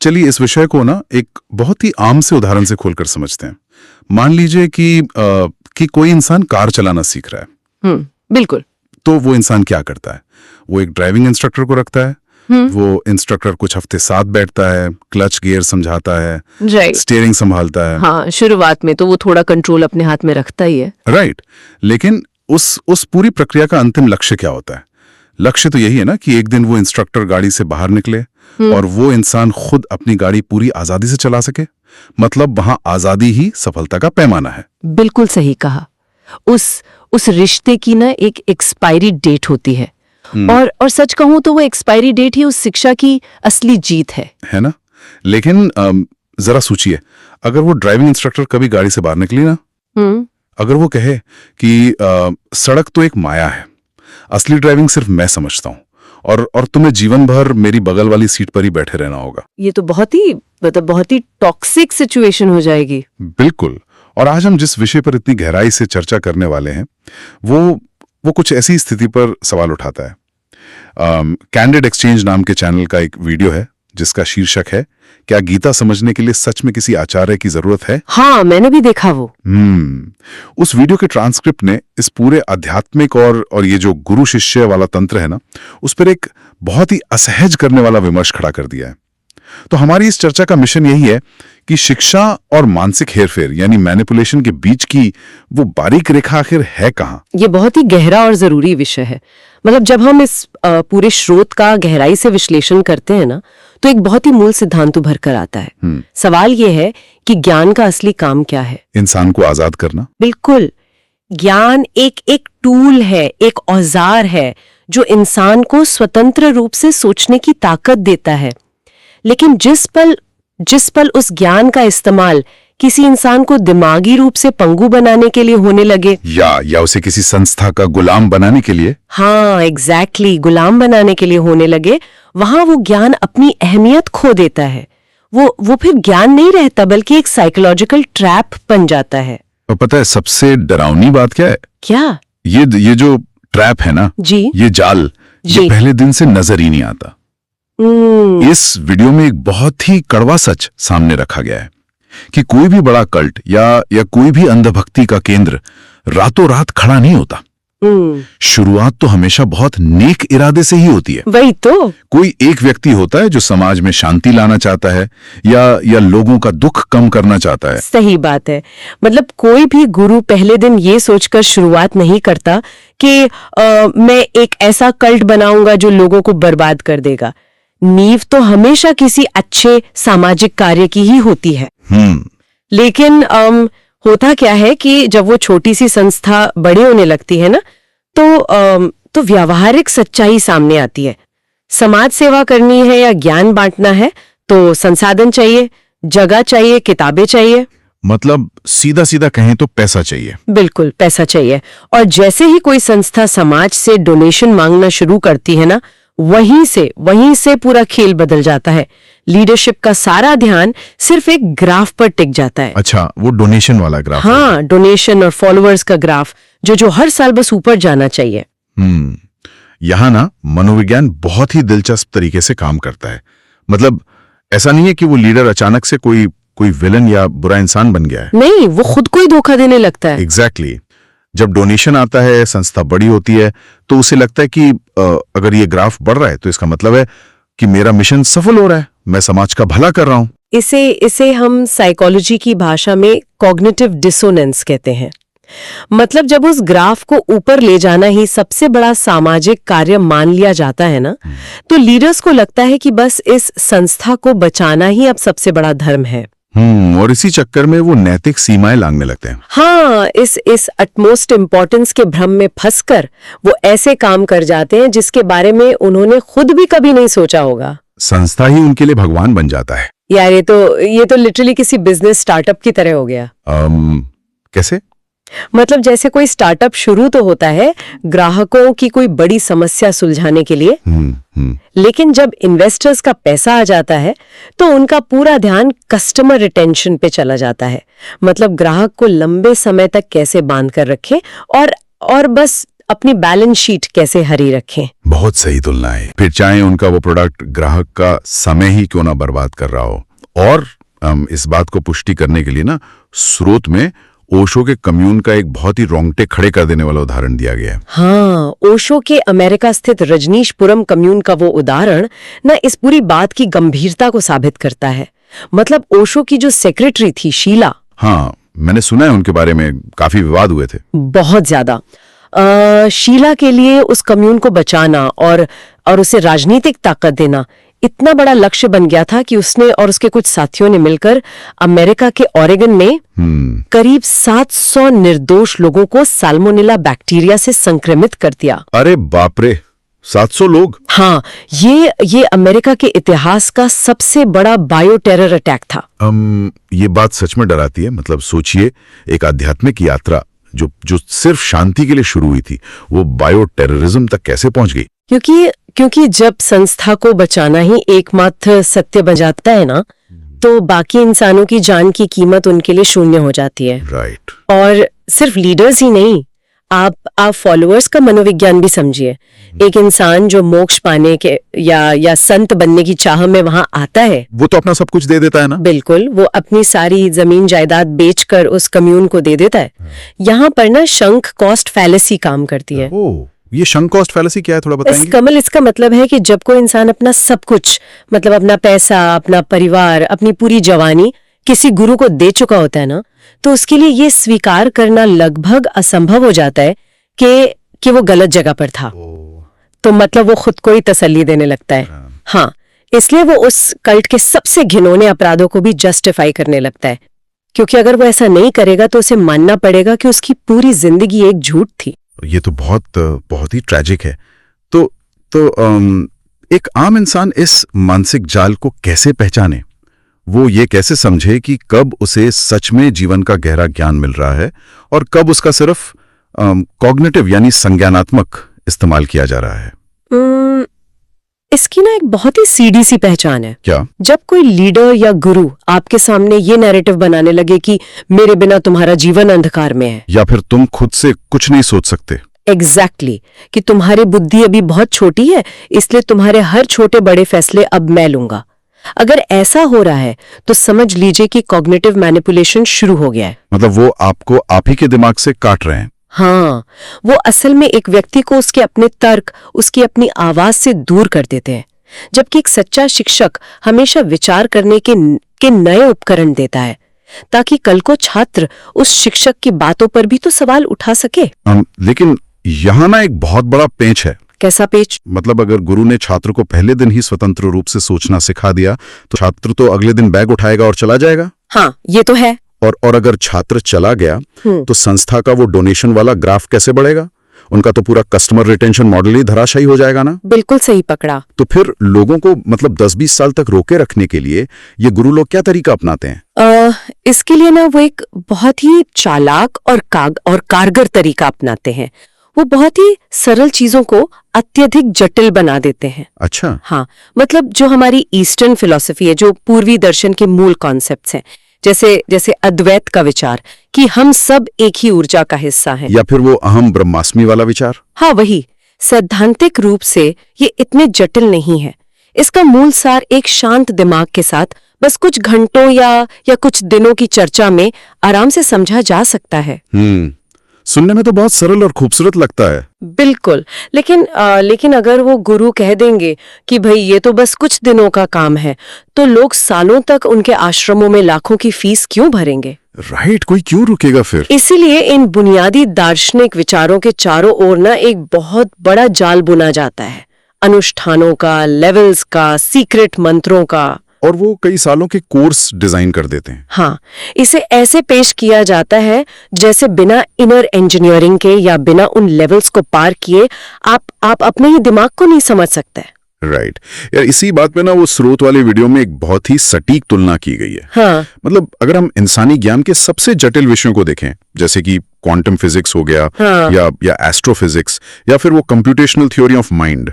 चलिए इस विषय को ना एक बहुत ही आम से उदाहरण से खोलकर समझते हैं। मान लीजिए कि कोई इंसान कार चलाना सीख रहा है। बिल्कुल। तो वो इंसान क्या करता है? वो एक ड्राइविंग इंस्ट्रक्टर को रखता है। वो इंस्ट्रक्टर कुछ हफ्ते साथ बैठता है, क्लच गियर समझाता है, स्टीयरिंग संभालता है। हाँ, शुरुआत में तो वो थोड़ा कंट्रोल अपने हाथ में रखता ही है। राइट। लेकिन उस पूरी प्रक्रिया का अंतिम लक्ष्य क्या होता है? लक्ष्य तो यही है ना कि एक दिन वो इंस्ट्रक्टर गाड़ी से बाहर निकले और वो इंसान खुद अपनी गाड़ी पूरी आजादी से चला सके। मतलब वहां आजादी ही सफलता का पैमाना है। बिल्कुल सही कहा। उस रिश्ते की ना एक एक्सपायरी डेट होती है। और सच कहूं तो वो एक्सपायरी डेट ही उस शिक्षा की असली जीत है ना? लेकिन जरा सोचिए, अगर वो ड्राइविंग इंस्ट्रक्टर कभी गाड़ी से बाहर निकली ना, अगर वो कहे कि सड़क तो एक माया है, असली ड्राइविंग सिर्फ मैं समझता हूं और तुम्हें जीवन भर मेरी बगल वाली सीट पर ही बैठे रहना होगा, ये तो बहुत ही टॉक्सिक सिचुएशन हो जाएगी। बिल्कुल। और आज हम जिस विषय पर इतनी गहराई से चर्चा करने वाले हैं वो कुछ ऐसी स्थिति पर सवाल उठाता है। कैंडिड एक्सचेंज नाम के चैनल का एक वीडियो है जिसका शीर्षक है, क्या गीता समझने के लिए सच में किसी आचार्य की जरूरत है? हाँ, मैंने भी देखा वो। उस वीडियो के ट्रांसक्रिप्ट ने इस पूरे आध्यात्मिक और ये जो गुरु शिष्य वाला तंत्र है ना, उस पर एक बहुत ही असहज करने वाला विमर्श खड़ा कर दिया है। तो हमारी इस चर्चा का मिशन यही है कि शिक्षा और मानसिक हेरफेर यानी मैनिपुलेशन के बीच की वो बारीक रेखा आखिर है कहाँ? ये बहुत ही गहरा और जरूरी विषय है। मतलब जब हम इस पूरे स्रोत का गहराई से विश्लेषण करते हैं ना, तो एक बहुत ही मूल सिद्धांत उभर कर आता है। सवाल ये है कि ज्ञान का असली काम क्या है? इंसान को आजाद करना। बिल्कुल। ज्ञान एक टूल है, एक औजार है जो इंसान को स्वतंत्र रूप से सोचने की ताकत देता है। लेकिन जिस पल उस ज्ञान का इस्तेमाल किसी इंसान को दिमागी रूप से पंगु बनाने के लिए होने लगे या उसे किसी संस्था का गुलाम बनाने के लिए, हाँ एग्जैक्टली, गुलाम बनाने के लिए होने लगे, वहां वो ज्ञान अपनी अहमियत खो देता है। वो फिर ज्ञान नहीं रहता बल्कि एक साइकोलॉजिकल ट्रैप बन जाता है। और पता है सबसे डरावनी बात क्या है? क्या? ये जो ट्रैप है ना जी, ये जाल, ये पहले दिन से नजर ही नहीं आता। इस वीडियो में एक बहुत ही कड़वा सच सामने रखा गया है कि कोई भी बड़ा कल्ट या कोई भी अंधभक्ति का केंद्र रातों रात खड़ा नहीं होता। शुरुआत तो हमेशा बहुत नेक इरादे से ही होती है। वही तो। कोई एक व्यक्ति होता है जो समाज में शांति लाना चाहता है या लोगों का दुख कम करना चाहता है। सही बात है। मतलब कोई भी गुरु पहले दिन ये सोचकर शुरुआत नहीं करता कि मैं एक ऐसा कल्ट बनाऊंगा जो लोगों को बर्बाद कर देगा। नींव तो हमेशा किसी अच्छे सामाजिक कार्य की ही होती है। लेकिन होता क्या है कि जब वो छोटी सी संस्था बड़ी होने लगती है ना, तो व्यावहारिक सच्चाई सामने आती है। समाज सेवा करनी है या ज्ञान बांटना है तो संसाधन चाहिए, जगह चाहिए, किताबें चाहिए। मतलब सीधा सीधा कहें तो पैसा चाहिए। बिल्कुल, पैसा चाहिए। और जैसे ही कोई संस्था समाज से डोनेशन मांगना शुरू करती है ना, वहीं से पूरा खेल बदल जाता है। लीडरशिप का सारा ध्यान सिर्फ एक ग्राफ पर टिक जाता है। अच्छा, वो डोनेशन वाला ग्राफ? हाँ, डोनेशन और फॉलोअर्स का ग्राफ जो हर साल बस ऊपर जाना चाहिए। यहाँ ना मनोविज्ञान बहुत ही दिलचस्प तरीके से काम करता है। मतलब ऐसा नहीं है कि वो लीडर अचानक से कोई विलन या बुरा इंसान बन गया है। नहीं, वो खुद को ही धोखा देने लगता है। एग्जैक्टली। जब डोनेशन आता है, संस्था बड़ी होती है, तो उसे लगता है कि अगर ये ग्राफ बढ़ रहा है तो इसका मतलब है कि मेरा मिशन सफल हो रहा है, मैं समाज का भला कर रहा हूं। इसे हम साइकोलॉजी की भाषा में कॉग्निटिव डिसोनेंस कहते हैं। मतलब जब उस ग्राफ को ऊपर ले जाना ही सबसे बड़ा सामाजिक कार्य मान लिया जाता है ना, तो लीडर्स को लगता है कि बस इस संस्था को बचाना ही अब सबसे बड़ा धर्म है। और इसी चक्कर में वो नैतिक सीमाएं लांघने लगते हैं। हाँ, इस अटमोस्ट इम्पोर्टेंस के भ्रम में फंसकर वो ऐसे काम कर जाते हैं जिसके बारे में उन्होंने खुद भी कभी नहीं सोचा होगा। संस्था ही उनके लिए भगवान बन जाता है। यार ये तो लिटरली किसी बिजनेस स्टार्टअप की तरह हो गया। कैसे? मतलब जैसे कोई स्टार्टअप शुरू तो होता है ग्राहकों की कोई बड़ी समस्या सुलझाने के लिए, लेकिन जब इन्वेस्टर्स का पैसा आ जाता है तो उनका पूरा ध्यान कस्टमर रिटेंशन पे चला जाता है। मतलब ग्राहक को लंबे समय तक कैसे बांध कर रखें और बस अपनी बैलेंस शीट कैसे हरी रखें। बहुत सही तुलना है। फिर चाहे उनका वो प्रोडक्ट ग्राहक का समय ही क्यों ना बर्बाद कर रहा हो। और इस बात को पुष्टि करने के लिए ना स्रोत में ओशो के कम्यून का एक बहुत ही रोंगटे खड़े कर देने वाला उदाहरण दिया गया है। हाँ, ओशो के अमेरिका स्थित रजनीशपुरम कम्यून का वो उदाहरण ना इस पूरी बात की गंभीरता को साबित करता है। मतलब ओशो की जो सेक्रेटरी थी शीला, हाँ, मैंने सुना है उनके बारे में काफी विवाद हुए थे। बहुत ज्यादा। शीला के लिए उस कम्यून को बचाना और उसे राजनीतिक ताकत देना इतना बड़ा लक्ष्य बन गया था कि उसने और उसके कुछ साथियों ने मिलकर अमेरिका के ओरेगन में करीब 700 निर्दोष लोगों को साल्मोनेला बैक्टीरिया से संक्रमित कर दिया। अरे बाप रे, 700 लोग। हाँ, ये अमेरिका के इतिहास का सबसे बड़ा बायो टेरर अटैक था। ये बात सच में डराती है। मतलब सोचिए, एक आध्यात्मिक यात्रा जो सिर्फ शांति के लिए शुरू हुई थी, वो बायो टेररिज्म तक कैसे पहुंच गई। क्योंकि जब संस्था को बचाना ही एकमात्र सत्य बन जाता है ना, तो बाकी इंसानों की जान की कीमत उनके लिए शून्य हो जाती है। राइट। और सिर्फ लीडर्स ही नहीं, आप फॉलोअर्स का मनोविज्ञान भी समझिए। एक इंसान जो मोक्ष पाने के या संत बनने की चाह में वहां आता है, वो तो अपना सब कुछ दे देता है ना। बिल्कुल, वो अपनी सारी जमीन जायदाद बेचकर उस कम्यून को दे देता है। यहाँ पर ना शंक कॉस्ट फैलेसी काम करती है। ये शंक कॉस्ट फैलेसी क्या है, थोड़ा बताएंगे? कमल, इसका मतलब है कि जब कोई इंसान अपना सब कुछ, मतलब अपना पैसा, अपना परिवार, अपनी पूरी जवानी किसी गुरु को दे चुका होता है ना, तो उसके लिए ये स्वीकार करना लगभग असंभव हो जाता है कि वो गलत जगह पर था। तो मतलब वो खुद को ही तसल्ली देने लगता है। हाँ, इसलिए वो उस कल्ट के सबसे घिनौने अपराधों को भी जस्टिफाई करने लगता है, क्योंकि अगर वो ऐसा नहीं करेगा तो उसे मानना पड़ेगा कि उसकी पूरी जिंदगी एक झूठ थी। ये तो बहुत ही ट्रैजिक है। तो एक आम इंसान इस मानसिक जाल को कैसे पहचाने? वो ये कैसे समझे कि कब उसे सच में जीवन का गहरा ज्ञान मिल रहा है और कब उसका सिर्फ कॉग्निटिव यानी संज्ञानात्मक इस्तेमाल किया जा रहा है? इसकी ना एक बहुत ही सीधी सी पहचान है। क्या? जब कोई लीडर या गुरु आपके सामने ये नैरेटिव बनाने लगे कि मेरे बिना तुम्हारा जीवन अंधकार में है, या फिर तुम खुद से कुछ नहीं सोच सकते। एग्जैक्टली, कि तुम्हारी बुद्धि अभी बहुत छोटी है, इसलिए तुम्हारे हर छोटे बड़े फैसले अब मैं लूंगा। अगर ऐसा हो रहा है तो समझ लीजिए कि कॉग्निटिव मैनिपुलेशन शुरू हो गया है। मतलब वो आपको आप ही के दिमाग से काट रहे हैं। हाँ, वो असल में एक व्यक्ति को उसके अपने तर्क, उसकी अपनी आवाज से दूर कर देते हैं, जबकि एक सच्चा शिक्षक हमेशा विचार करने के नए उपकरण देता है, ताकि कल को छात्र उस शिक्षक की बातों पर भी तो सवाल उठा सके। लेकिन यहाँ ना एक बहुत बड़ा पेंच है। कैसा पेच? मतलब अगर गुरु ने छात्र को पहले दिन ही स्वतंत्र रूप से सोचना सिखा दिया, तो छात्र तो अगले दिन बैग उठाएगा और चला जाएगा। हाँ, ये तो है। और अगर छात्र चला गया तो संस्था का वो डोनेशन वाला ग्राफ कैसे बढ़ेगा? उनका तो पूरा कस्टमर रिटेंशन मॉडल ही धराशायी हो जाएगा ना। बिल्कुल सही पकड़ा। तो फिर लोगों को मतलब 10-20 साल तक रोके रखने के लिए ये गुरु लोग क्या तरीका अपनाते हैं? इसके लिए ना वो एक बहुत ही चालाक और कारगर तरीका अपनाते हैं। वो बहुत ही सरल चीजों को अत्यधिक जटिल बना देते हैं। अच्छा। हाँ, मतलब जो हमारी ईस्टर्न फिलॉसफी है, जो पूर्वी दर्शन के मूल कॉन्सेप्ट्स हैं, जैसे अद्वैत का विचार कि हम सब एक ही ऊर्जा का हिस्सा हैं, या फिर वो अहम ब्रह्मास्मि वाला विचार। हाँ, वही। सैद्धांतिक रूप से ये इतने जटिल नहीं है। इसका मूल सार एक शांत दिमाग के साथ बस कुछ घंटों या कुछ दिनों की चर्चा में आराम से समझा जा सकता है। सुनने में तो बहुत सरल और खूबसूरत लगता है। बिल्कुल, लेकिन अगर वो गुरु कह देंगे कि भाई ये तो बस कुछ दिनों का काम है, तो लोग सालों तक उनके आश्रमों में लाखों की फीस क्यों भरेंगे? राइट, कोई क्यों रुकेगा फिर? इसीलिए इन बुनियादी दार्शनिक विचारों के चारों ओर ना एक बहुत बड़ा जाल बुना जाता है, अनुष्ठानों का, लेवल्स का, सीक्रेट मंत्रों का। और वो कई सालों के कोर्स डिजाइन कर देते हैं। हाँ, इसे ऐसे पेश किया जाता है जैसे बिना इनर इंजीनियरिंग के या बिना उन लेवल्स को पार किए आप अपने ही दिमाग को नहीं समझ सकते। राइट यार, इसी बात में ना वो स्रोत वाले वीडियो में एक बहुत ही सटीक तुलना की गई है। हाँ। मतलब अगर हम इंसानी ज्ञान के सबसे जटिल विषयों को देखें, जैसे कि क्वांटम फिजिक्स हो गया, हाँ। या एस्ट्रोफिजिक्स, या फिर वो कंप्यूटेशनल थ्योरी ऑफ माइंड,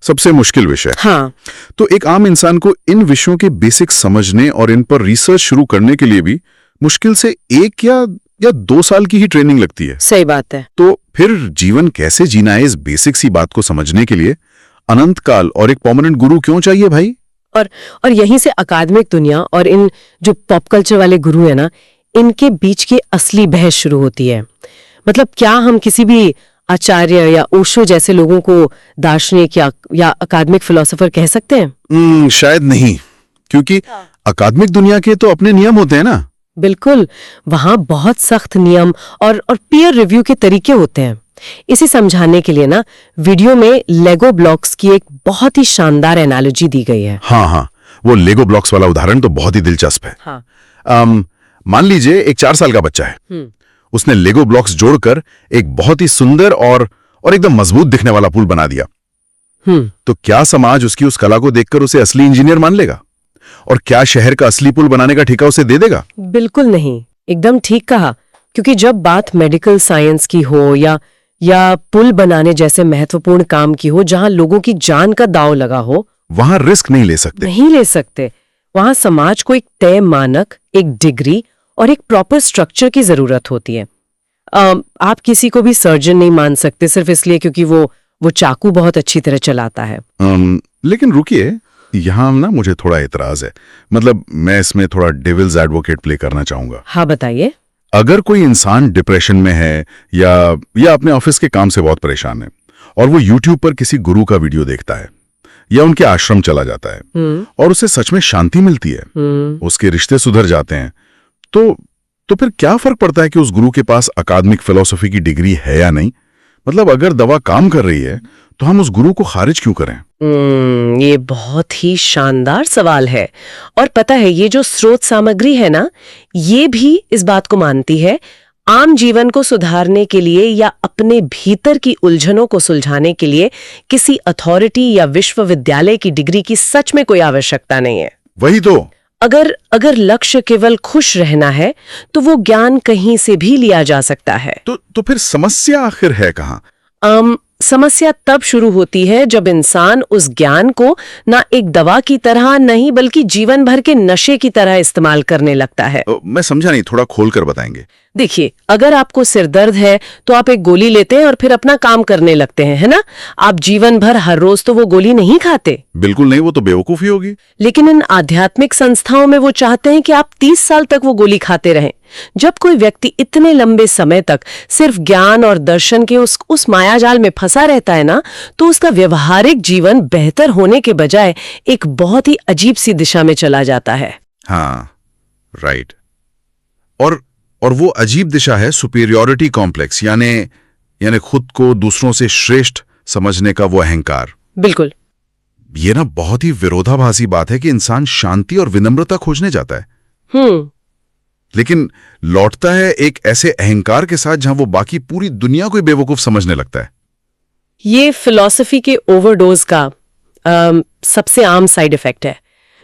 सबसे मुश्किल विषय। हाँ। तो एक आम इंसान को इन विषयों के बेसिक समझने और इन पर रिसर्च शुरू करने के लिए भी मुश्किल से 1 या 2 साल की ही ट्रेनिंग लगती है। सही बात है। तो फिर जीवन कैसे जीना है, इस बेसिक सी बात को समझने के लिए अनंत काल और एक परमानेंट गुरु क्यों चाहिए भाई? और यहीं से अकादमिक दुनिया और इन जो पॉप कल्चर वाले गुरु है ना, इनके बीच की असली बहस शुरू होती है। मतलब क्या हम किसी भी आचार्य या ओशो जैसे लोगों को दार्शनिक या अकादमिक फिलोसोफर कह सकते हैं? शायद नहीं, क्योंकि अकादमिक दुनिया के तो अपने नियम होते हैं ना। बिल्कुल, वहां बहुत सख्त नियम और पीयर रिव्यू के तरीके होते हैं। इसे समझाने के लिए ना वीडियो में लेगो ब्लॉक्स की एक बहुत ही शानदार एनालॉजी दी गई है। हाँ, वो लेगो ब्लॉक्स वाला उदाहरण तो बहुत ही दिलचस्प है। हाँ। मान लीजिए एक 4 साल का बच्चा है, उसने लेगो ब्लॉक्स जोड़कर एक बहुत ही सुंदर और एकदम मजबूत दिखने वाला पुल बना दिया। तो क्या समाज उसकी उस कला को देखकर उसे असली इंजीनियर मान लेगा? और क्या शहर का असली पुल बनाने का ठेका उसे दे देगा? बिल्कुल नहीं, एकदम ठीक कहा। क्योंकि जब बात मेडिकल साइंस की हो या पुल बनाने जैसे महत्वपूर्ण काम की हो जहां लोगों की जान का दांव लगा हो, वहां रिस्क नहीं ले सकते। वहां समाज को एक तय मानक, एक डिग्री और एक प्रॉपर स्ट्रक्चर की जरूरत होती है। आप किसी को भी सर्जन नहीं मान सकते सिर्फ इसलिए क्योंकि वो चाकू बहुत अच्छी तरह चलाता है। लेकिन रुकिए, यहाँ ना मुझे थोड़ा एतराज है। मतलब मैं इसमें थोड़ा डेविल्स एडवोकेट प्ले करना चाहूंगा। हाँ, बताइए। अगर कोई इंसान डिप्रेशन में है या अपने ऑफिस के काम से बहुत परेशान है और वो यूट्यूब पर किसी गुरु का वीडियो देखता है या उनके आश्रम चला जाता है और उसे सच में शांति मिलती है, उसके रिश्ते सुधर जाते हैं, तो फिर क्या फर्क पड़ता है कि उस गुरु के पास अकादमिक फिलॉसफी की डिग्री है या नहीं? मतलब अगर दवा काम कर रही है तो हम उस गुरु को खारिज क्यों करें? ये बहुत ही शानदार सवाल है। और पता है, ये जो स्रोत सामग्री है ना, ये भी इस बात को मानती है आम जीवन को सुधारने के लिए या अपने भीतर की उलझनों को सुलझाने के लिए किसी अथॉरिटी या विश्वविद्यालय की डिग्री की सच में कोई आवश्यकता नहीं है। वही तो। अगर लक्ष्य केवल खुश रहना है तो वो ज्ञान कहीं से भी लिया जा सकता है। तो फिर समस्या आखिर है कहाँ? समस्या तब शुरू होती है जब इंसान उस ज्ञान को ना एक दवा की तरह नहीं बल्कि जीवन भर के नशे की तरह इस्तेमाल करने लगता है। मैं समझा नहीं, थोड़ा खोलकर बताएंगे। देखिए, अगर आपको सिर दर्द है तो आप एक गोली लेते हैं और फिर अपना काम करने लगते हैं, है ना? आप जीवन भर हर रोज तो वो गोली नहीं खाते। बिल्कुल नहीं, वो तो बेवकूफी होगी। लेकिन इन आध्यात्मिक संस्थाओं में वो चाहते हैं कि आप 30 साल तक वो गोली खाते रहें। जब कोई व्यक्ति इतने लंबे समय तक सिर्फ ज्ञान और दर्शन के उस मायाजाल में फंसा रहता है ना, तो उसका व्यवहारिक जीवन बेहतर होने के बजाय एक बहुत ही अजीब सी दिशा में चला जाता है। हाँ, राइट। और वो अजीब दिशा है सुपीरियॉरिटी कॉम्प्लेक्स, यानी खुद को दूसरों से श्रेष्ठ समझने का वो अहंकार। बिल्कुल। ये ना बहुत ही विरोधाभासी बात है कि इंसान शांति और विनम्रता खोजने जाता है, लेकिन लौटता है एक ऐसे अहंकार के साथ जहां वो बाकी पूरी दुनिया को बेवकूफ समझने लगता है। ये फिलॉसफी के ओवरडोज का सबसे आम साइड इफेक्ट है।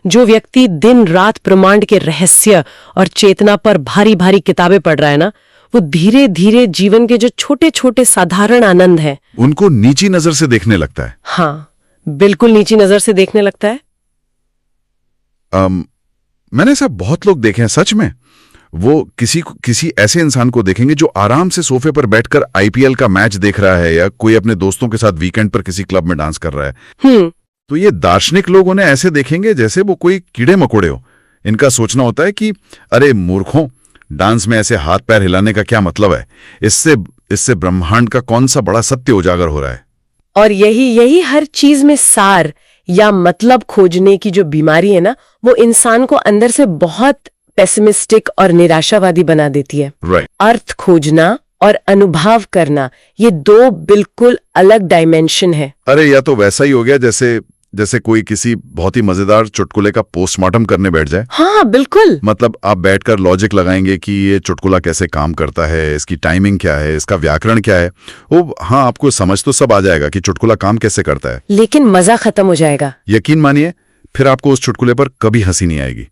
जो व्यक्ति दिन रात ब्रह्मांड के रहस्य और चेतना पर भारी भारी किताबें पढ़ रहा है ना, वो धीरे धीरे जीवन के जो छोटे छोटे साधारण आनंद हैं उनको नीची नजर से देखने लगता है। हाँ, बिल्कुल नीची नजर से देखने लगता है। मैंने ऐसा बहुत लोग देखे हैं सच में। वो किसी ऐसे इंसान को देखेंगे जो आराम से सोफे पर बैठकर आईपीएल का मैच देख रहा है या कोई अपने दोस्तों के साथ वीकेंड पर किसी क्लब में डांस कर रहा है। तो ये दार्शनिक लोग उन्हें ऐसे देखेंगे जैसे वो कोई कीड़े मकोड़े हो। इनका सोचना होता है कि अरे मूर्खों, डांस में ऐसे हाथ पैर हिलाने का क्या मतलब है? इससे ब्रह्मांड का कौन सा बड़ा सत्य उजागर हो रहा है? और यही हर चीज में सार या मतलब खोजने की जो बीमारी है ना, वो इंसान को अंदर से बहुत पेसिमिस्टिक और निराशावादी बना देती है। Right. अर्थ खोजना और अनुभव करना, ये दो बिल्कुल अलग डायमेंशन है। अरे या तो वैसा ही हो गया जैसे कोई किसी बहुत ही मजेदार चुटकुले का पोस्टमार्टम करने बैठ जाए। हाँ, बिल्कुल। मतलब आप बैठकर लॉजिक लगाएंगे कि ये चुटकुला कैसे काम करता है, इसकी टाइमिंग क्या है, इसका व्याकरण क्या है। वो हाँ, आपको समझ तो सब आ जाएगा कि चुटकुला काम कैसे करता है, लेकिन मजा खत्म हो जाएगा। यकीन मानिए, फिर आपको उस चुटकुले पर कभी हंसी नहीं आएगी।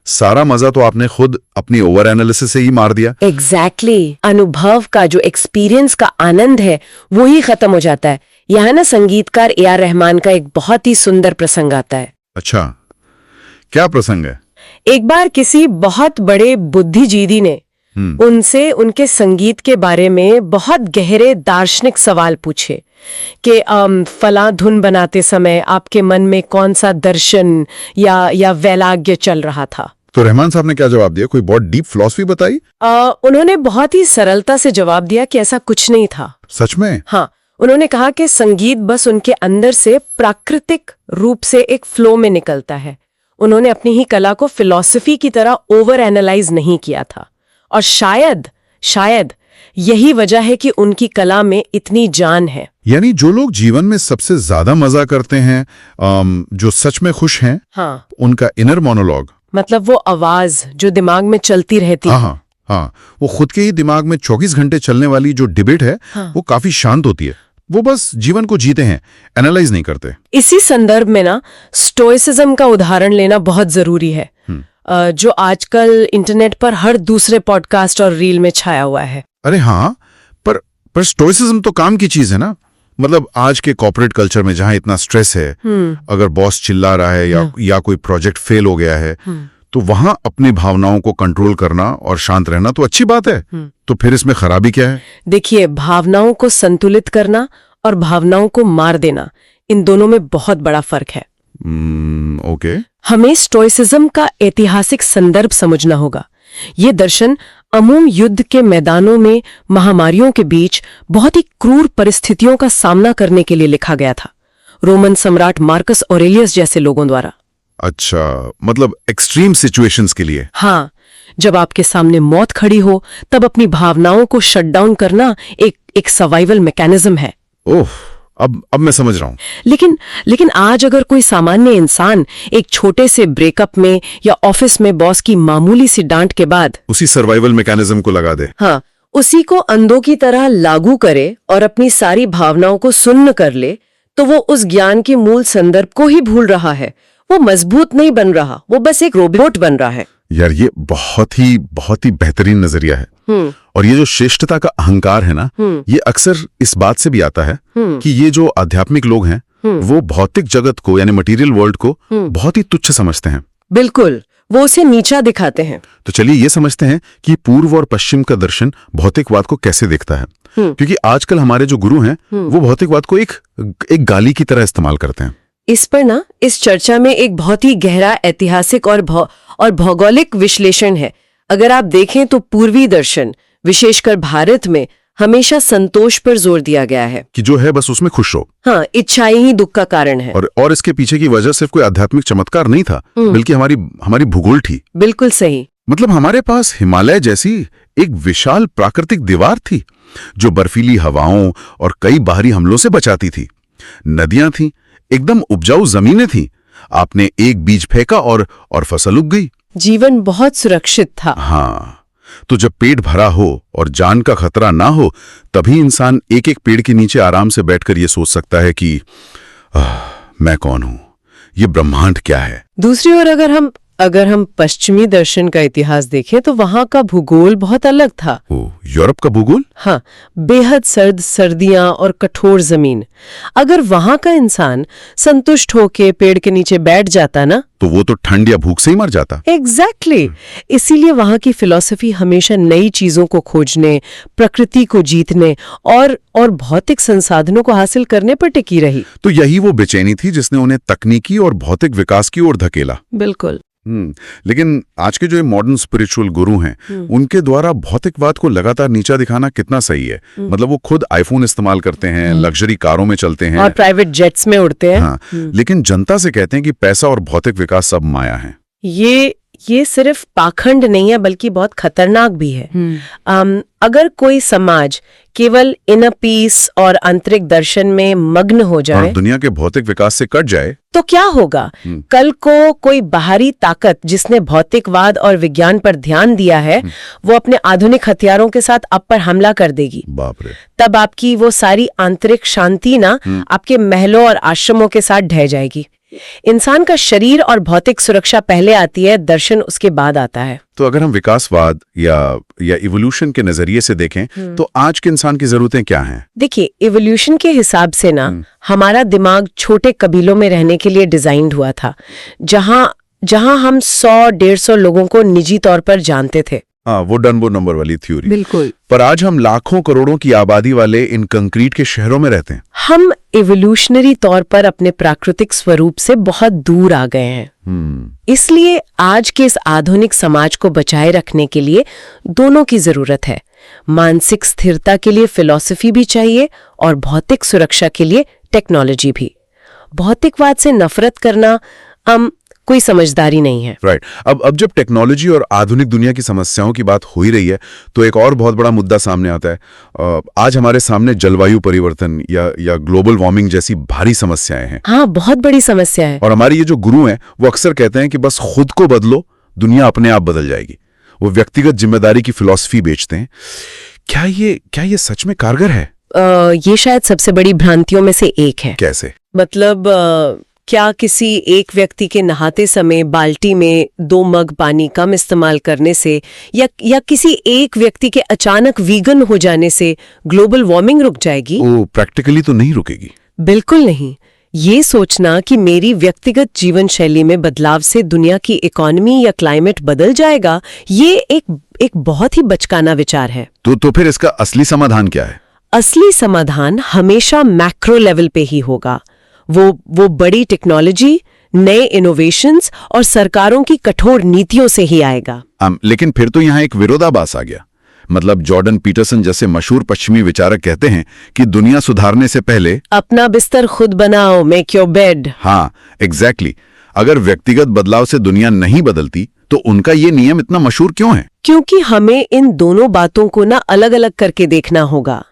सारा मजा तो आपने खुद अपनी ओवर एनालिसिस से ही मार दिया। एग्जैक्टली। अनुभव का जो एक्सपीरियंस का आनंद है वो ही खत्म हो जाता है। यहाँ ना संगीतकार ए.आर. रहमान का एक बहुत ही सुंदर प्रसंग आता है। अच्छा, क्या प्रसंग है? एक बार किसी बहुत बड़े बुद्धिजीवी ने उनसे उनके संगीत के बारे में बहुत गहरे दार्शनिक सवाल पूछे कि फला धुन बनाते समय आपके मन में कौन सा दर्शन या वैराग्य चल रहा था। तो रहमान साहब ने क्या जवाब दिया? कोई बहुत डीप फिलॉसफी बताई? उन्होंने बहुत ही सरलता से जवाब दिया कि ऐसा कुछ नहीं था। सच में? हाँ, उन्होंने कहा कि संगीत बस उनके अंदर से प्राकृतिक रूप से एक फ्लो में निकलता है। उन्होंने अपनी ही कला को फिलॉसफी की तरह ओवर एनालाइज नहीं किया था, और शायद यही वजह है कि उनकी कला में इतनी जान है। यानी जो लोग जीवन में सबसे ज्यादा मजा करते हैं, जो सच में खुश हैं, हाँ, उनका इनर मोनोलॉग, मतलब वो आवाज जो दिमाग में चलती रहती है, हाँ, वो खुद के ही दिमाग में 24 घंटे चलने वाली जो डिबेट है, वो काफी शांत होती है। वो बस जीवन को जीते हैं, एनालाइज नहीं करते। इसी संदर्भ में ना स्टोइसिज्म का उदाहरण लेना बहुत जरूरी है, जो आजकल इंटरनेट पर हर दूसरे पॉडकास्ट और रील में छाया हुआ है। अरे हाँ, पर स्टोइसिज्म तो काम की चीज है ना। मतलब आज के कॉर्पोरेट कल्चर में जहां इतना स्ट्रेस है, अगर बॉस चिल्ला रहा है या कोई प्रोजेक्ट फेल हो गया है, तो वहां अपनी भावनाओं को कंट्रोल करना और शांत रहना तो अच्छी बात है। तो फिर इसमें खराबी क्या है? देखिए, भावनाओं को संतुलित करना और भावनाओं को मार देना, इन दोनों में बहुत बड़ा फर्क है। ओके। हमें स्टोइसिज्म का ऐतिहासिक संदर्भ समझना होगा। ये दर्शन अमूम युद्ध के मैदानों में महामारियों के बीच बहुत ही क्रूर परिस्थितियों का सामना करने के लिए लिखा गया था, रोमन सम्राट मार्कस ऑरेलियस जैसे लोगों द्वारा। अच्छा, मतलब एक्सट्रीम सिचुएशंस के लिए। हाँ, जब आपके सामने मौत खड़ी हो तब अपनी भावनाओं को शट डाउन करना एक सर्वाइवल मैकेनिज्म है। ओह, अब मैं समझ रहा हूँ। लेकिन आज अगर कोई सामान्य इंसान एक छोटे से ब्रेकअप में या ऑफिस में बॉस की मामूली सी डांट के बाद उसी सर्वाइवल मैकेनिज्म को लगा दे, हाँ, उसी को अंधों की तरह लागू करे और अपनी सारी भावनाओं को सुन्न कर ले, तो वो उस ज्ञान के मूल संदर्भ को ही भूल रहा है। वो मजबूत नहीं बन रहा, वो बस एक रोबोट बन रहा है। यार, ये बहुत ही बेहतरीन नजरिया है। और ये जो श्रेष्ठता का अहंकार है ना, ये अक्सर इस बात से भी आता है कि ये जो आध्यात्मिक लोग हैं, वो भौतिक जगत को यानी मटेरियल वर्ल्ड को बहुत ही तुच्छ समझते हैं। बिल्कुल, वो उसे नीचा दिखाते हैं। तो चलिए ये समझते हैं कि पूर्व और पश्चिम का दर्शन भौतिकवाद को कैसे देखता है। क्योंकि आजकल हमारे जो गुरु हैं, वो भौतिकवाद को एक गाली की तरह इस्तेमाल करते हैं। इस पर ना इस चर्चा में एक बहुत ही गहरा ऐतिहासिक और भौगोलिक विश्लेषण है। अगर आप देखें तो पूर्वी दर्शन, विशेषकर भारत में, हमेशा संतोष पर जोर दिया गया है कि जो है बस उसमें खुश हो। हाँ, इच्छाएं ही दुख का कारण है। और इसके पीछे की वजह सिर्फ कोई आध्यात्मिक चमत्कार नहीं था, बल्कि हमारी भूगोल थी। बिल्कुल सही। मतलब हमारे पास हिमालय जैसी एक विशाल प्राकृतिक दीवार थी, जो बर्फीली हवाओं और कई बाहरी हमलों से बचाती थी। नदियां थी, एकदम उपजाऊ जमीनें थी। आपने एक बीज फेंका और फसल उग गई। जीवन बहुत सुरक्षित था। हाँ, तो जब पेट भरा हो और जान का खतरा ना हो, तभी इंसान एक एक पेड़ के नीचे आराम से बैठकर ये सोच सकता है कि मैं कौन हूं, ये ब्रह्मांड क्या है। दूसरी ओर अगर हम पश्चिमी दर्शन का इतिहास देखें तो वहां का भूगोल बहुत अलग था। यूरोप का भूगोल? हाँ, बेहद सर्दियां और कठोर जमीन। अगर वहां का इंसान संतुष्ट होके पेड़ के नीचे बैठ जाता ना, तो वो तो ठंड या भूख से ही मर जाता। एग्जैक्टली। इसीलिए वहां की फिलॉसफी हमेशा नई चीजों को खोजने, प्रकृति को जीतने और भौतिक संसाधनों को हासिल करने पर टिकी रही। तो यही वो बेचैनी थी जिसने उन्हें तकनीकी और भौतिक विकास की ओर धकेला। बिल्कुल। लेकिन आज के जो मॉडर्न स्पिरिचुअल गुरु हैं, उनके द्वारा भौतिकवाद को लगातार नीचा दिखाना कितना सही है? मतलब वो खुद आईफोन इस्तेमाल करते हैं, लग्जरी कारों में चलते हैं और प्राइवेट जेट्स में उड़ते हैं। हाँ, लेकिन जनता से कहते हैं कि पैसा और भौतिक विकास सब माया है। ये सिर्फ पाखंड नहीं है, बल्कि बहुत खतरनाक भी है। अगर कोई समाज केवल इनर पीस और आंतरिक दर्शन में मग्न हो जाए और दुनिया के भौतिक विकास से कट जाए, तो क्या होगा? कल को कोई बाहरी ताकत जिसने भौतिकवाद और विज्ञान पर ध्यान दिया है, वो अपने आधुनिक हथियारों के साथ आप पर हमला कर देगी। बाप रे। तब आपकी वो सारी आंतरिक शांति ना आपके महलों और आश्रमों के साथ ढह जाएगी। इंसान का शरीर और भौतिक सुरक्षा पहले आती है, दर्शन उसके बाद आता है। तो अगर हम विकासवाद या इवोल्यूशन के नजरिए से देखें, तो आज के इंसान की जरूरतें क्या हैं? देखिए, इवोल्यूशन के हिसाब से ना हमारा दिमाग छोटे कबीलों में रहने के लिए डिजाइंड हुआ था, जहां हम 100-150 लोगों को निजी तौर पर जानते थे। हाँ, वो डनबो नंबर वाली थ्योरी। बिल्कुल। पर आज हम लाखों करोड़ों की आबादी वाले इन कंक्रीट के शहरों में रहते हैं। हम इवोल्यूशनरी तौर पर अपने प्राकृतिक स्वरूप से बहुत दूर आ गए हैं। इसलिए आज के इस आधुनिक समाज को बचाए रखने के लिए दोनों की जरूरत है। मानसिक स्थिरता के लिए फिलॉसफी भी चाहिए और भौतिक सुरक्षा के लिए टेक्नोलॉजी भी। भौतिकवाद से नफरत करना कोई समझदारी नहीं है। राइट। अब जब टेक्नोलॉजी और आधुनिक दुनिया की समस्याओं की बात हो ही रही है तो एक और बहुत बड़ा मुद्दा सामने आता है। आज हमारे सामने जलवायु परिवर्तन या ग्लोबल वार्मिंग जैसी भारी समस्याएं हैं। हाँ, बहुत बड़ी समस्या है। और हमारे ये जो गुरु हैं वो अक्सर कहते हैं कि बस खुद को बदलो, दुनिया अपने आप बदल जाएगी। वो व्यक्तिगत जिम्मेदारी की फिलॉसफी बेचते हैं। क्या ये सच में कारगर है? ये शायद सबसे बड़ी भ्रांतियों में से एक है। कैसे? मतलब क्या किसी एक व्यक्ति के नहाते समय बाल्टी में 2 मग पानी कम इस्तेमाल करने से या किसी एक व्यक्ति के अचानक वीगन हो जाने से ग्लोबल वार्मिंग रुक जाएगी? वो प्रैक्टिकली तो नहीं रुकेगी। बिल्कुल नहीं। ये सोचना कि मेरी व्यक्तिगत जीवन शैली में बदलाव से दुनिया की इकोनॉमी या क्लाइमेट बदल जाएगा, ये एक बहुत ही बचकाना विचार है। तो फिर इसका असली समाधान क्या है? असली समाधान हमेशा मैक्रो लेवल पे ही होगा। वो बड़ी टेक्नोलॉजी, नए इनोवेशंस और सरकारों की कठोर नीतियों से ही आएगा। लेकिन फिर तो यहाँ एक विरोधाभास आ गया। मतलब जॉर्डन पीटरसन जैसे मशहूर पश्चिमी विचारक कहते हैं कि दुनिया सुधारने से पहले अपना बिस्तर खुद बनाओ, मेक योर बेड। हाँ, एग्जैक्टली। अगर व्यक्तिगत बदलाव से दुनिया नहीं बदलती तो उनका ये नियम इतना मशहूर क्यों है? क्योंकि हमें इन दोनों बातों को ना अलग अलग करके देखना होगा।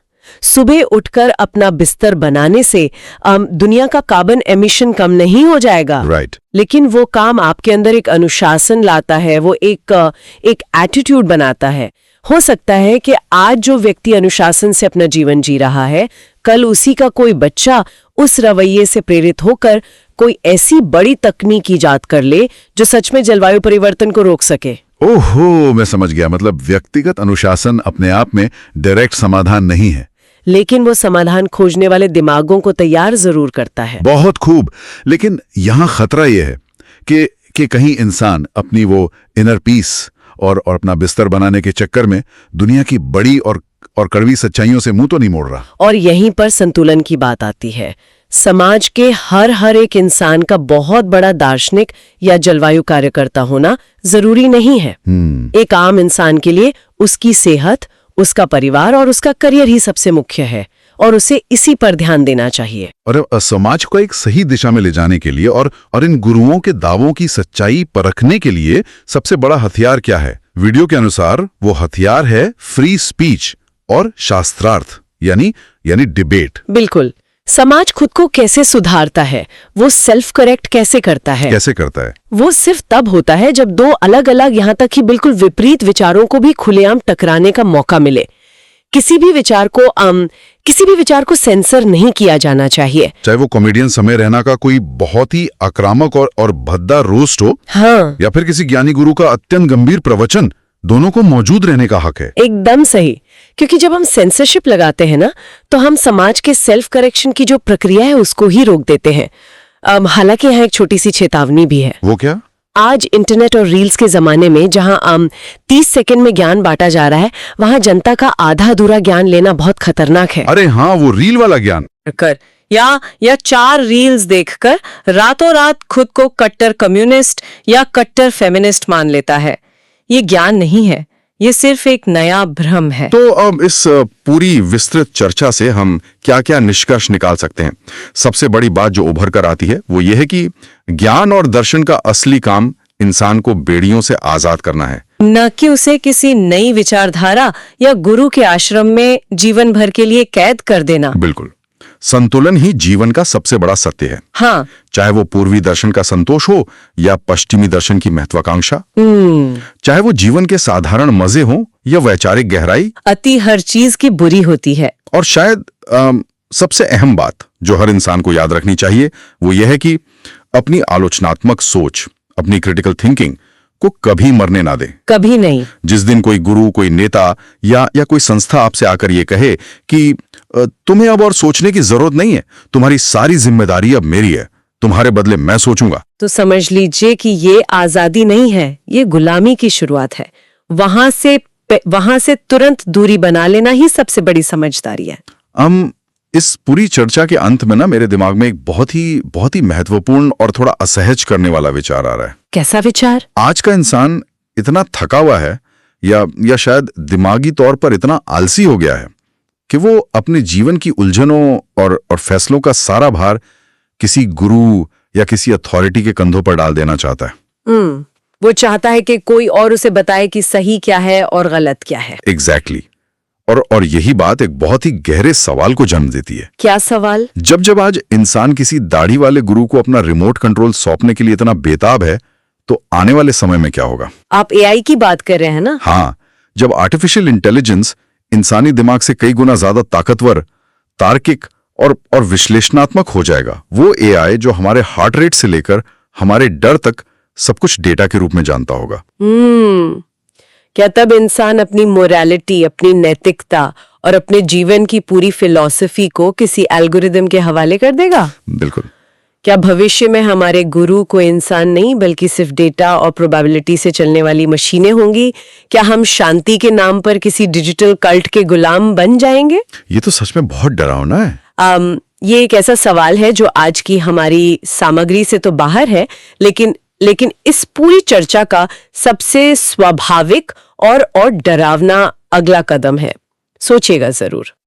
सुबह उठकर अपना बिस्तर बनाने से दुनिया का कार्बन एमिशन कम नहीं हो जाएगा। राइट। लेकिन वो काम आपके अंदर एक अनुशासन लाता है, वो एक एटीट्यूड बनाता है। हो सकता है कि आज जो व्यक्ति अनुशासन से अपना जीवन जी रहा है, कल उसी का कोई बच्चा उस रवैये से प्रेरित होकर कोई ऐसी बड़ी तकनीक ईजाद कर ले जो सच में जलवायु परिवर्तन को रोक सके। ओहो, मैं समझ गया। मतलब व्यक्तिगत अनुशासन अपने आप में डायरेक्ट समाधान नहीं है, लेकिन वो समाधान खोजने वाले दिमागों को तैयार जरूर करता है। बहुत खूब। लेकिन यहाँ खतरा ये है कि कहीं इंसान अपनी वो इनर पीस और अपना बिस्तर बनाने के चक्कर में दुनिया की बड़ी और कड़वी सच्चाइयों से मुंह तो नहीं मोड़ रहा। और यहीं पर संतुलन की बात आती है। समाज के हर एक इंसान का बहुत बड़ा दार्शनिक या जलवायु कार्यकर्ता होना जरूरी नहीं है। एक आम इंसान के लिए उसकी सेहत, उसका परिवार और उसका करियर ही सबसे मुख्य है और उसे इसी पर ध्यान देना चाहिए। और समाज को एक सही दिशा में ले जाने के लिए और इन गुरुओं के दावों की सच्चाई परखने के लिए सबसे बड़ा हथियार क्या है? वीडियो के अनुसार वो हथियार है फ्री स्पीच और शास्त्रार्थ, यानी डिबेट। बिल्कुल। समाज खुद को कैसे सुधारता है, वो सेल्फ करेक्ट कैसे करता है? वो सिर्फ तब होता है जब 2 अलग अलग, यहाँ तक कि बिल्कुल विपरीत विचारों को भी खुलेआम टकराने का मौका मिले। किसी भी विचार को सेंसर नहीं किया जाना चाहिए, चाहे वो कॉमेडियन समय रैना का कोई बहुत ही आक्रामक और भद्दा रोस्ट हो, हाँ, या फिर किसी ज्ञानी गुरु का अत्यंत गंभीर प्रवचन। दोनों को मौजूद रहने का हक है। एकदम सही। क्योंकि जब हम सेंसरशिप लगाते हैं ना, तो हम समाज के सेल्फ करेक्शन की जो प्रक्रिया है उसको ही रोक देते हैं। हालांकि यहाँ एक छोटी सी चेतावनी भी है। वो क्या? आज इंटरनेट और रील्स के जमाने में जहां 30 सेकंड में ज्ञान बांटा जा रहा है, वहां जनता का आधा अधूरा ज्ञान लेना बहुत खतरनाक है। अरे हाँ, वो रील वाला ज्ञान कर या 4 रील्स देखकर रातों रात खुद को कट्टर कम्युनिस्ट या कट्टर फेमिनिस्ट मान लेता है। ये ज्ञान नहीं है, ये सिर्फ एक नया भ्रम है। तो अब इस पूरी विस्तृत चर्चा से हम क्या-क्या निष्कर्ष निकाल सकते हैं? सबसे बड़ी बात जो उभर कर आती है वो ये है कि ज्ञान और दर्शन का असली काम इंसान को बेड़ियों से आजाद करना है, न कि उसे किसी नई विचारधारा या गुरु के आश्रम में जीवन भर के लिए कैद कर देना। बिल्कुल। संतुलन ही जीवन का सबसे बड़ा सत्य है। हाँ, चाहे वो पूर्वी दर्शन का संतोष हो या पश्चिमी दर्शन की महत्वाकांक्षा, चाहे वो जीवन के साधारण मजे हो या वैचारिक गहराई, अति हर चीज की बुरी होती है। और शायद सबसे अहम बात जो हर इंसान को याद रखनी चाहिए वो यह है कि अपनी आलोचनात्मक सोच, अपनी क्रिटिकल थिंकिंग को कभी मरने ना दे। कभी नहीं। जिस दिन कोई गुरु, कोई नेता या कोई संस्था आपसे आकर ये कहे कि तुम्हें अब और सोचने की जरूरत नहीं है, तुम्हारी सारी जिम्मेदारी अब मेरी है, तुम्हारे बदले मैं सोचूंगा, तो समझ लीजिए कि ये आजादी नहीं है, ये गुलामी की शुरुआत है। वहां से तुरंत दूरी बना लेना ही सबसे बड़ी समझदारी है। इस पूरी चर्चा के अंत में ना मेरे दिमाग में एक बहुत ही महत्वपूर्ण और थोड़ा असहज करने वाला विचार आ रहा है। कैसा विचार? आज का इंसान इतना थका हुआ है या शायद दिमागी तौर पर इतना आलसी हो गया है कि वो अपने जीवन की उलझनों और फैसलों का सारा भार किसी गुरु या किसी अथॉरिटी के कंधों पर डाल देना चाहता है। वो चाहता है कि कोई और उसे बताए कि सही क्या है और गलत क्या है। एग्जैक्टली। और यही बात एक बहुत ही गहरे सवाल को जन्म देती है। क्या सवाल? जब आज इंसान किसी दाढ़ी वाले गुरु को अपना रिमोट कंट्रोल सौंपने के लिए इतना बेताब है, तो आने वाले समय में क्या होगा? आप एआई की बात कर रहे हैं ना? हाँ, जब आर्टिफिशियल इंटेलिजेंस इंसानी दिमाग से कई गुना ज्यादा ताकतवर, तार्किक और विश्लेषणात्मक हो जाएगा। वो एआई जो हमारे हार्ट रेट से लेकर हमारे डर तक सब कुछ डेटा के रूप में जानता होगा। क्या तब इंसान अपनी मोरालिटी, अपनी नैतिकता और अपने जीवन की पूरी फिलॉसफी को किसी एल्गोरिदम के हवाले कर देगा? बिल्कुल। क्या भविष्य में हमारे गुरु को इंसान नहीं बल्कि सिर्फ डेटा और प्रोबेबिलिटी से चलने वाली मशीनें होंगी? क्या हम शांति के नाम पर किसी डिजिटल कल्ट के गुलाम बन जाएंगे? ये तो सच में बहुत डरावना है। ये एक ऐसा सवाल है जो आज की हमारी सामग्री से तो बाहर है, लेकिन इस पूरी चर्चा का सबसे स्वाभाविक और डरावना अगला कदम है। सोचिएगा जरूर।